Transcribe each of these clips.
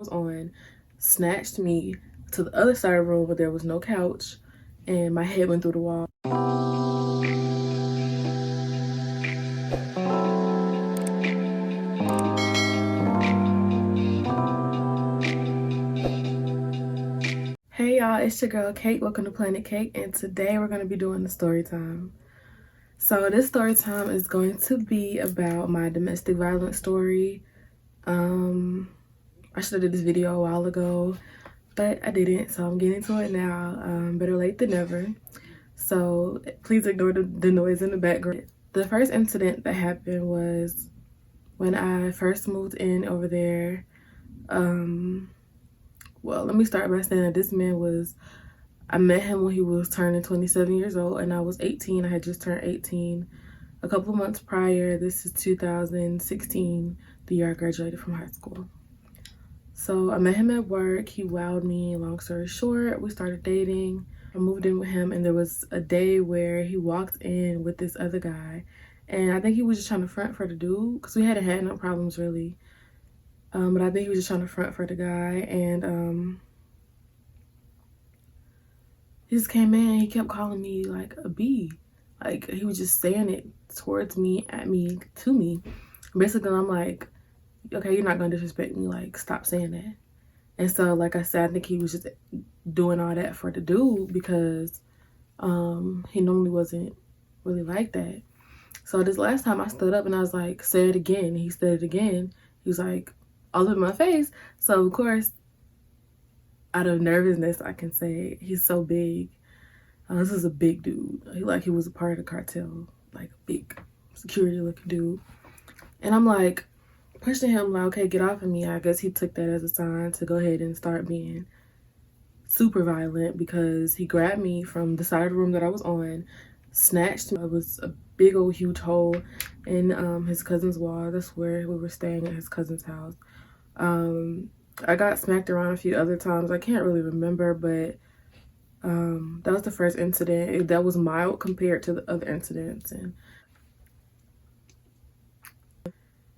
was on, snatched me to the other side of the room where there was no couch, and my head went through the wall. Hey y'all, it's your girl Kate. Welcome to Planet Cake, and today we're going to be doing the story time. So this story time is going to be about my domestic violence story. I should have did this video a while ago, but I didn't, so I'm getting to it now. Better late than never. So please ignore the noise in the background. The first incident that happened was when I first moved in over there. Well, let me start by saying that this man I met him when he was turning 27 years old, and I was 18. I had just turned 18 a couple of months prior. This is 2016, the year I graduated from high school. So I met him at work. He wowed me. Long story short, we started dating. I moved in with him, and there was a day where he walked in with this other guy, and I think he was just trying to front for the dude because we hadn't had no problems really. But I think he was just trying to front for the guy, and he just came in. He kept calling me like a B, like he was just saying it towards me, at me, to me. Basically, I'm like, okay, you're not gonna disrespect me. Like, stop saying that. And so, like I said, I think he was just doing all that for the dude because he normally wasn't really like that. So this last time I stood up and I was like, say it again. He said it again. He was like, all in my face. So of course, out of nervousness, I can say he's so big. This is a big dude. He was a part of the cartel, like a big security looking dude. And I'm like pushing him like, okay, get off of me. I guess he took that as a sign to go ahead and start being super violent because he grabbed me from the side of the room that I was on, snatched me. It was a big old huge hole in his cousin's wall. That's where we were staying at his cousin's house. I got smacked around a few other times. I can't really remember, but that was the first incident. That was mild compared to the other incidents. And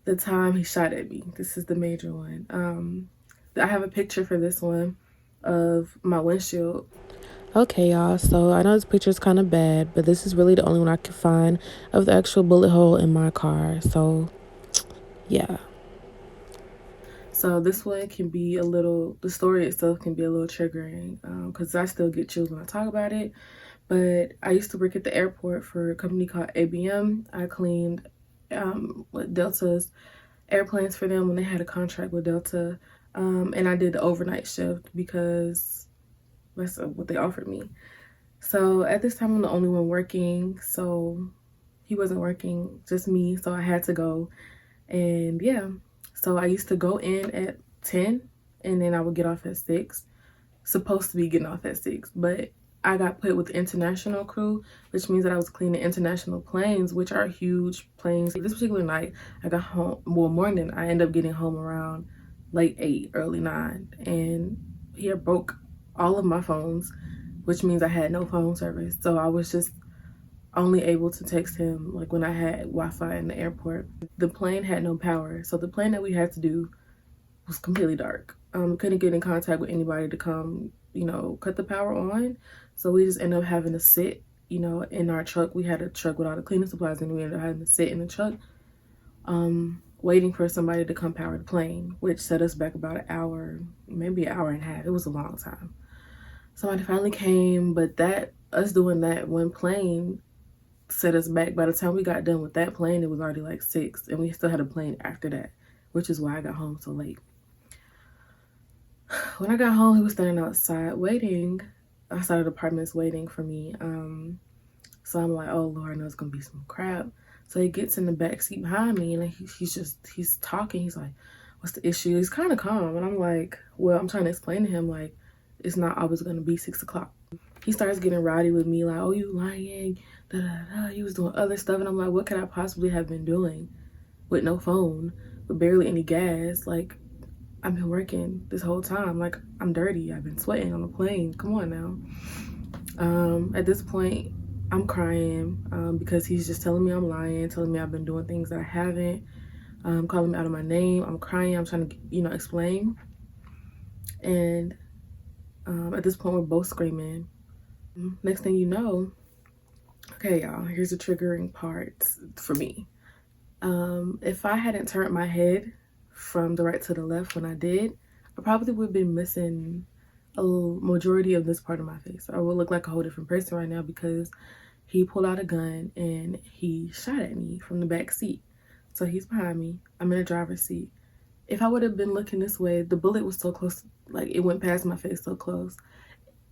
the time he shot at me, this is the major one. I have a picture for this one of my windshield. Okay, y'all, so I know this picture is kind of bad, but this is really the only one I could find of the actual bullet hole in my car. So yeah. So this one can be the story itself can be a little triggering because I still get chills when I talk about it. But I used to work at the airport for a company called ABM. I cleaned Delta's airplanes for them when they had a contract with Delta. And I did the overnight shift because that's what they offered me. So at this time, I'm the only one working. So he wasn't working, just me. So I had to go. And yeah. So I used to go in at 10 and then I would get off at 6. Supposed to be getting off at 6, but I got put with the international crew, which means that I was cleaning international planes, which are huge planes. This particular night, I got home, morning, I ended up getting home around late 8, early 9. And he had broke all of my phones, which means I had no phone service. So I was just only able to text him like when I had Wi-Fi in the airport. The plane had no power, so the plan that we had to do was completely dark. Couldn't get in contact with anybody to come, cut the power on. So we just ended up having to sit, in our truck. We had a truck with all the cleaning supplies, and we ended up having to sit in the truck, waiting for somebody to come power the plane, which set us back about an hour, maybe an hour and a half. It was a long time. Somebody finally came, but us doing that one plane set us back. By the time we got done with that plane, it was already like 6, and we still had a plane after that, which is why I got home so late. When I got home, he was standing outside the apartments waiting for me. So I'm like, oh Lord, I know it's gonna be some crap. So he gets in the back seat behind me, and he's talking. He's like, what's the issue? He's kind of calm, and I'm like, well, I'm trying to explain to him like it's not always gonna be 6 o'clock. He starts getting rowdy with me like, oh, you lying, da da da. He was doing other stuff, and I'm like, what could I possibly have been doing with no phone, with barely any gas? Like, I've been working this whole time. Like, I'm dirty. I've been sweating on the plane. Come on now. At this point, I'm crying because he's just telling me I'm lying, telling me I've been doing things that I haven't, calling me out of my name. I'm crying. I'm trying to, explain. And at this point, we're both screaming. Next thing you know, okay, y'all, here's the triggering part for me. If I hadn't turned my head from the right to the left when I did, I probably would have been missing a majority of this part of my face. I would look like a whole different person right now because he pulled out a gun and he shot at me from the back seat. So he's behind me. I'm in the driver's seat. If I would have been looking this way, the bullet was so close, like it went past my face so close.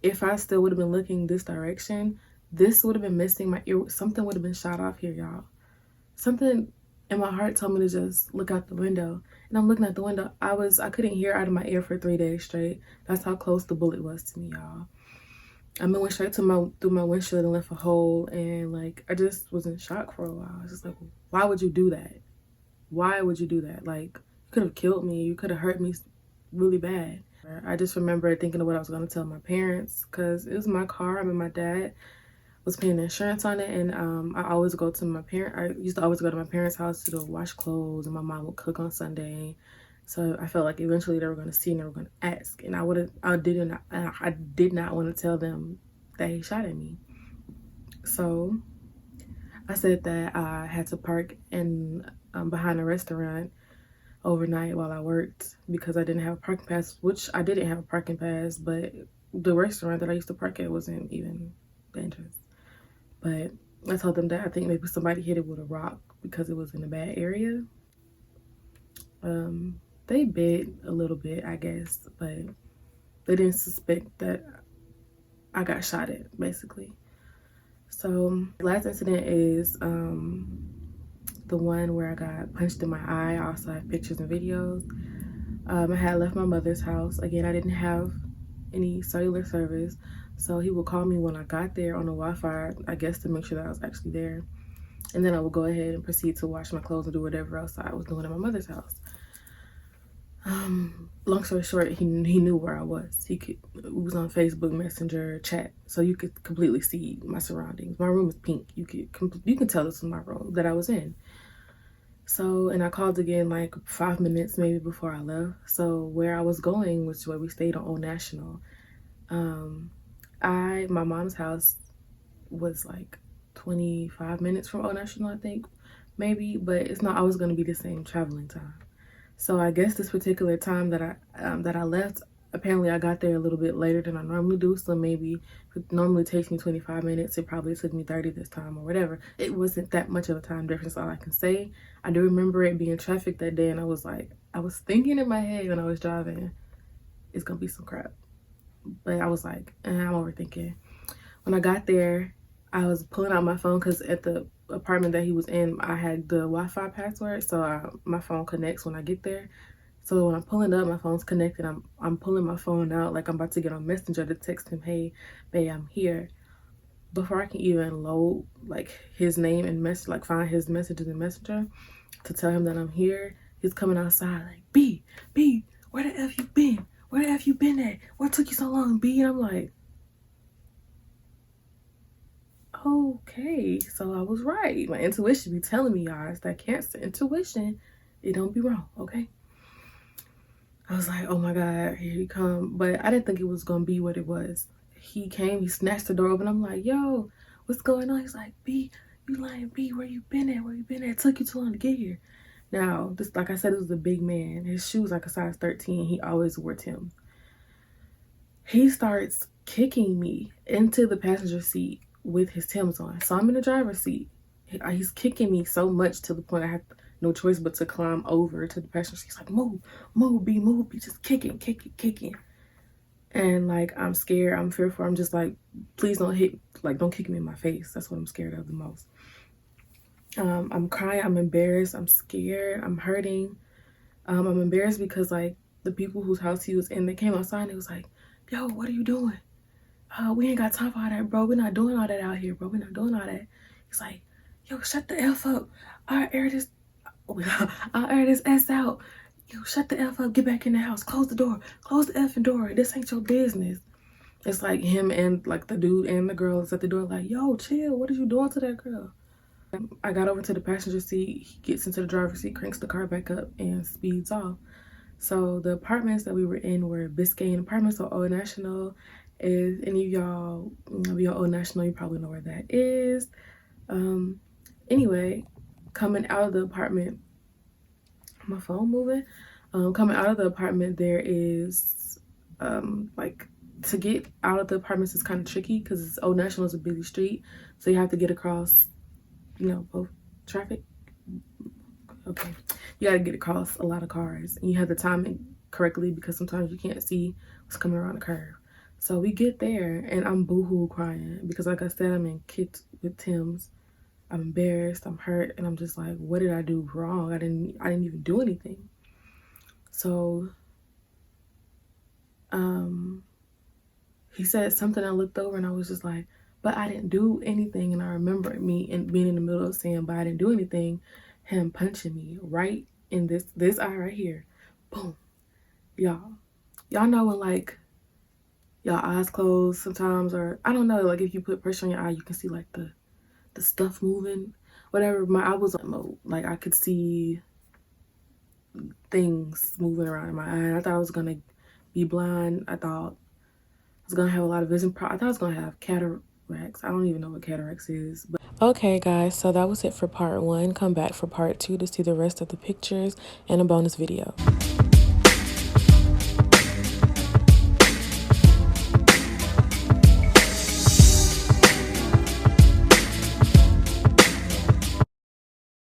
If I still would have been looking this direction, this would have been missing my ear. Something would have been shot off here, y'all. Something in my heart told me to just look out the window. And I'm looking out the window. I couldn't hear out of my ear for 3 days straight. That's how close the bullet was to me, y'all. I mean, went straight through my windshield and left a hole, and like I just was in shock for a while. I was just like, why would you do that? Why would you do that? Like, you could have killed me. You could have hurt me really bad. I just remember thinking of what I was going to tell my parents because it was my car. I mean, my dad was paying insurance on it, and I used to always go to my parents' house to go wash clothes, and my mom would cook on Sunday. So I felt like eventually they were going to see and they were going to ask, and I did not want to tell them that he shot at me. So I said that I had to park in behind a restaurant overnight while I worked because I didn't have a parking pass, which I didn't have a parking pass, but the restaurant that I used to park at wasn't even dangerous. But I told them that I think maybe somebody hit it with a rock because it was in a bad area. They bit a little bit, I guess, but they didn't suspect that I got shot at, basically. So the last incident is the one where I got punched in my eye. I also have pictures and videos. I had left my mother's house. Again, I didn't have any cellular service, so he would call me when I got there on the Wi-Fi, I guess to make sure that I was actually there. And then I would go ahead and proceed to wash my clothes and do whatever else I was doing at my mother's house. Long story short, he knew where I was. It was on Facebook Messenger chat, so you could completely see my surroundings. My room was pink. You can tell this was my room that I was in. So, and I called again like 5 minutes maybe before I left. So where I was going, which is where we stayed on Old National, my mom's house was like 25 minutes from Old National, I think, maybe, but it's not always going to be the same traveling time. So I guess this particular time that I left, apparently I got there a little bit later than I normally do. So maybe if it normally takes me 25 minutes, it probably took me 30 this time or whatever. It wasn't that much of a time difference, all I can say. I do remember it being traffic that day, and I was thinking in my head when I was driving, it's gonna be some crap. But I was like, I'm overthinking. When I got there, I was pulling out my phone because at the apartment that he was in, I had the Wi-Fi password, so my phone connects when I get there. So when I'm pulling up, my phone's connected. I'm pulling my phone out like I'm about to get on Messenger to text him, hey, babe, I'm here. Before I can even load like his name and message, like find his messages in Messenger to tell him that I'm here, he's coming outside like, B, where the F you been? Where the F you been at? What took you so long, B? And I'm like, okay, so I was right. My intuition be telling me, y'all, it's that Cancer intuition. It don't be wrong, okay? I was like, oh my God, here he come. But I didn't think it was gonna be what it was. He came, he snatched the door open. I'm like, yo, what's going on? He's like, B, you lying, B, where you been at? Where you been at? It took you too long to get here. Now, this, like I said, this was a big man. His shoes like a size 13. He always wore Tim. He starts kicking me into the passenger seat with his Timbs on. So I'm in the driver's seat. He's kicking me so much to the point I have no choice but to climb over to the passenger seat. He's like, move, B, just kicking. And like, I'm scared, I'm fearful. I'm just like, please don't kick me in my face. That's what I'm scared of the most. I'm crying, I'm embarrassed, I'm scared, I'm hurting. I'm embarrassed because like the people whose house he was in, they came outside and it was like, yo, what are you doing? We ain't got time for all that, bro. We're not doing all that out here, bro. We're not doing all that. He's like, yo, shut the F up. I'll air this S out. Yo, shut the F up. Get back in the house. Close the door. Close the effing door. This ain't your business. It's like him and like the dude and the girl is at the door like, yo, chill. What are you doing to that girl? I got over to the passenger seat. He gets into the driver's seat, cranks the car back up, and speeds off. So the apartments that we were in were Biscayne apartments or Old National. If any of y'all be on Old National, you probably know where that is. Anyway, coming out of the apartment, my phone moving. Coming out of the apartment, there is like, to get out of the apartments is kind of tricky because Old National is a busy street, so you have to get across, both traffic. Okay, you got to get across a lot of cars, and you have to time it correctly because sometimes you can't see what's coming around the curve. So we get there, and I'm boohoo crying because, like I said, I'm in kids with Tim's. I'm embarrassed, I'm hurt, and I'm just like, what did I do wrong? I didn't even do anything. So he said something, I looked over and I was just like, but I didn't do anything. And I remember me and being in the middle of saying, but I didn't do anything, him punching me right in this eye right here. Boom. Y'all know when, like, y'all eyes closed sometimes, or I don't know, like if you put pressure on your eye, you can see like the stuff moving, whatever. My eye was on mode, like I could see things moving around in my eye. I thought I was gonna be blind. I thought I was gonna have a lot of vision I thought I was gonna have cataracts. I don't even know what cataracts is. But okay, guys, so that was it for part 1. Come back for part 2 to see the rest of the pictures and a bonus video.